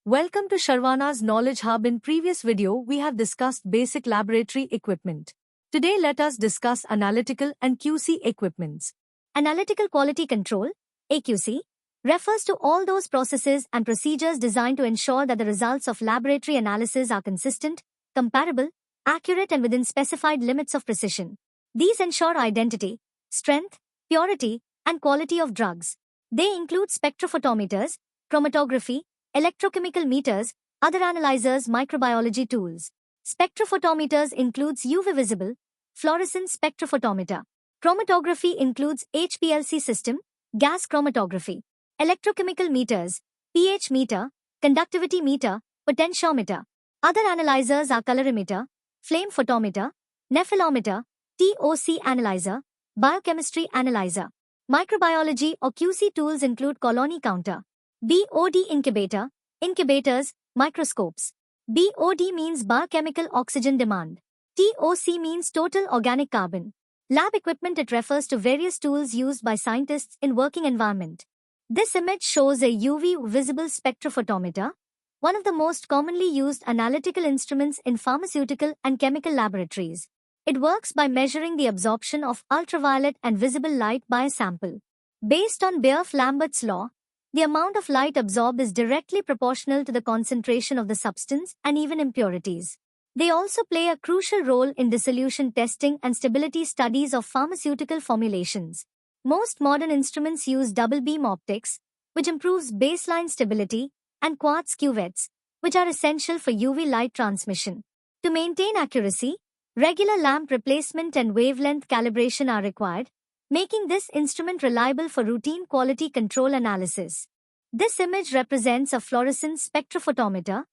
Welcome to Sharwana's Knowledge Hub. In previous video, we have discussed basic laboratory equipment. Today, let us discuss analytical and QC equipments. Analytical quality control, AQC, refers to all those processes and procedures designed to ensure that the results of laboratory analysis are consistent, comparable, accurate and within specified limits of precision. These ensure identity, strength, purity, and quality of drugs. They include spectrophotometers, chromatography, electrochemical meters, other analyzers, microbiology tools. Spectrophotometers includes UV visible, fluorescence spectrophotometer. Chromatography includes HPLC system, gas chromatography. Electrochemical meters, pH meter, conductivity meter, potentiometer. Other analyzers are colorimeter, flame photometer, nephelometer, TOC analyzer, biochemistry analyzer. Microbiology or QC tools include colony counter, BOD incubator, incubators, microscopes. BOD means biochemical oxygen demand. TOC means total organic carbon. Lab equipment, it refers to various tools used by scientists in working environment. This image shows a UV visible spectrophotometer, one of the most commonly used analytical instruments in pharmaceutical and chemical laboratories. It works by measuring the absorption of ultraviolet and visible light by a sample. Based on Beer-Lambert's law, the amount of light absorbed is directly proportional to the concentration of the substance and even impurities. They also play a crucial role in dissolution testing and stability studies of pharmaceutical formulations. Most modern instruments use double beam optics, which improves baseline stability, and quartz cuvettes, which are essential for UV light transmission. To maintain accuracy, regular lamp replacement and wavelength calibration are required, making this instrument reliable for routine quality control analysis. This image represents a fluorescence spectrophotometer,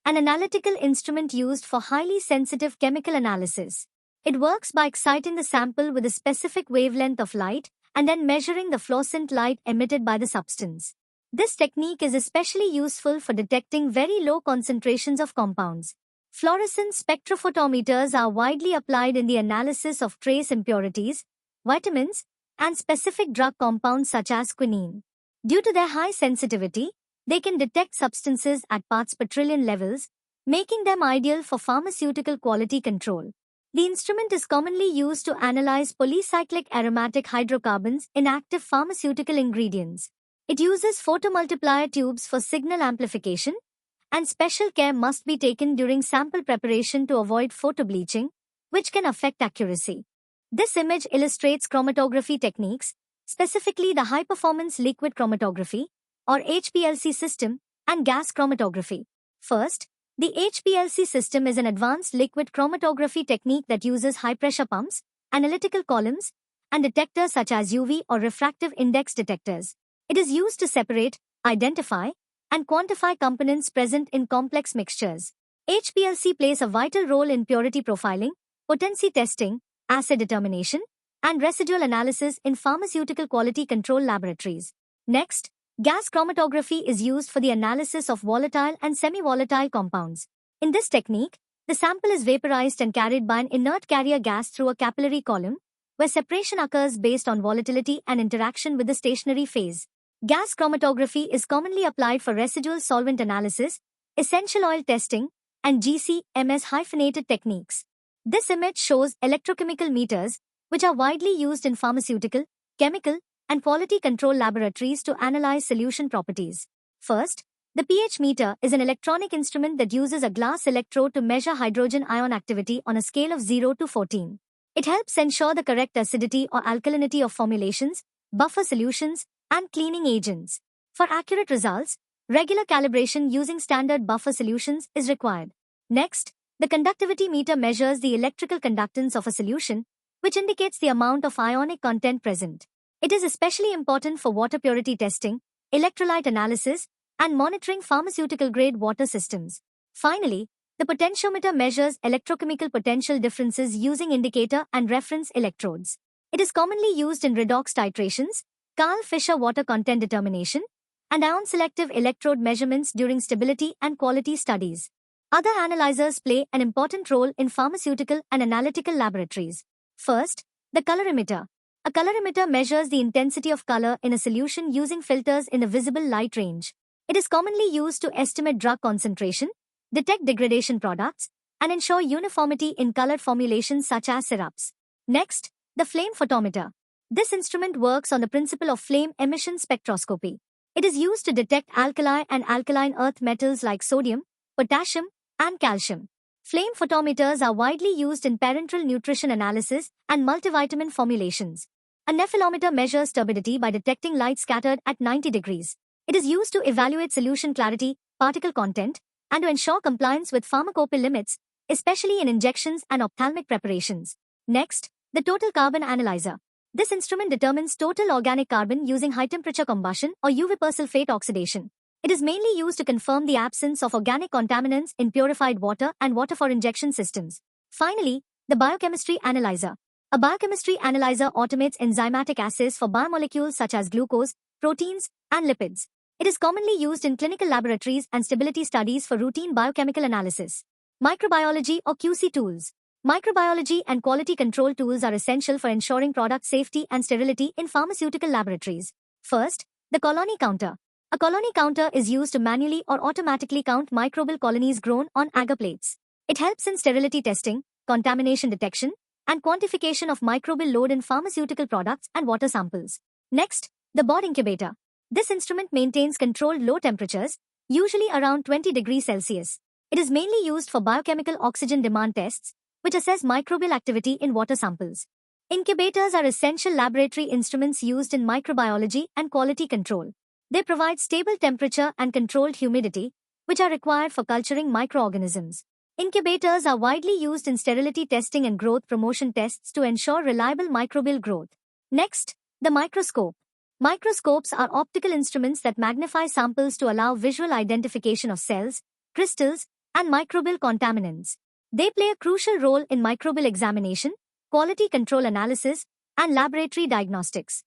an analytical instrument used for highly sensitive chemical analysis. It works by exciting the sample with a specific wavelength of light and then measuring the fluorescent light emitted by the substance. This technique is especially useful for detecting very low concentrations of compounds. Fluorescence spectrophotometers are widely applied in the analysis of trace impurities, vitamins, and specific drug compounds such as quinine. Due to their high sensitivity, they can detect substances at parts per trillion levels, making them ideal for pharmaceutical quality control. The instrument is commonly used to analyze polycyclic aromatic hydrocarbons in active pharmaceutical ingredients. It uses photomultiplier tubes for signal amplification, and special care must be taken during sample preparation to avoid photobleaching, which can affect accuracy. This image illustrates chromatography techniques, specifically the high-performance liquid chromatography, or HPLC system, and gas chromatography. First, the HPLC system is an advanced liquid chromatography technique that uses high-pressure pumps, analytical columns, and detectors such as UV or refractive index detectors. It is used to separate, identify, and quantify components present in complex mixtures. HPLC plays a vital role in purity profiling, potency testing, assay determination, and residual analysis in pharmaceutical quality control laboratories. Next, gas chromatography is used for the analysis of volatile and semi-volatile compounds. In this technique, the sample is vaporized and carried by an inert carrier gas through a capillary column, where separation occurs based on volatility and interaction with the stationary phase. Gas chromatography is commonly applied for residual solvent analysis, essential oil testing, and GC/MS hyphenated techniques. This image shows electrochemical meters, which are widely used in pharmaceutical, chemical, and quality control laboratories to analyze solution properties. First, the pH meter is an electronic instrument that uses a glass electrode to measure hydrogen ion activity on a scale of 0 to 14. It helps ensure the correct acidity or alkalinity of formulations, buffer solutions, and cleaning agents. For accurate results, regular calibration using standard buffer solutions is required. Next, the conductivity meter measures the electrical conductance of a solution, which indicates the amount of ionic content present. It is especially important for water purity testing, electrolyte analysis, and monitoring pharmaceutical-grade water systems. Finally, the potentiometer measures electrochemical potential differences using indicator and reference electrodes. It is commonly used in redox titrations, Karl-Fischer water content determination, and ion-selective electrode measurements during stability and quality studies. Other analyzers play an important role in pharmaceutical and analytical laboratories. First, the colorimeter. A colorimeter measures the intensity of color in a solution using filters in the visible light range. It is commonly used to estimate drug concentration, detect degradation products, and ensure uniformity in colored formulations such as syrups. Next, the flame photometer. This instrument works on the principle of flame emission spectroscopy. It is used to detect alkali and alkaline earth metals like sodium, potassium, and calcium. Flame photometers are widely used in parenteral nutrition analysis and multivitamin formulations. A nephelometer measures turbidity by detecting light scattered at 90 degrees. It is used to evaluate solution clarity, particle content, and to ensure compliance with pharmacopeial limits, especially in injections and ophthalmic preparations. Next, the total carbon analyzer. This instrument determines total organic carbon using high-temperature combustion or UV persulfate oxidation. It is mainly used to confirm the absence of organic contaminants in purified water and water for injection systems. Finally, the biochemistry analyzer. A biochemistry analyzer automates enzymatic assays for biomolecules such as glucose, proteins, and lipids. It is commonly used in clinical laboratories and stability studies for routine biochemical analysis. Microbiology or QC tools. Microbiology and quality control tools are essential for ensuring product safety and sterility in pharmaceutical laboratories. First, the colony counter. A colony counter is used to manually or automatically count microbial colonies grown on agar plates. It helps in sterility testing, contamination detection, and quantification of microbial load in pharmaceutical products and water samples. Next, the bod incubator. This instrument maintains controlled low temperatures, usually around 20 degrees Celsius. It is mainly used for biochemical oxygen demand tests, which assess microbial activity in water samples. Incubators are essential laboratory instruments used in microbiology and quality control. They provide stable temperature and controlled humidity, which are required for culturing microorganisms. Incubators are widely used in sterility testing and growth promotion tests to ensure reliable microbial growth. Next, the microscope. Microscopes are optical instruments that magnify samples to allow visual identification of cells, crystals, and microbial contaminants. They play a crucial role in microbial examination, quality control analysis, and laboratory diagnostics.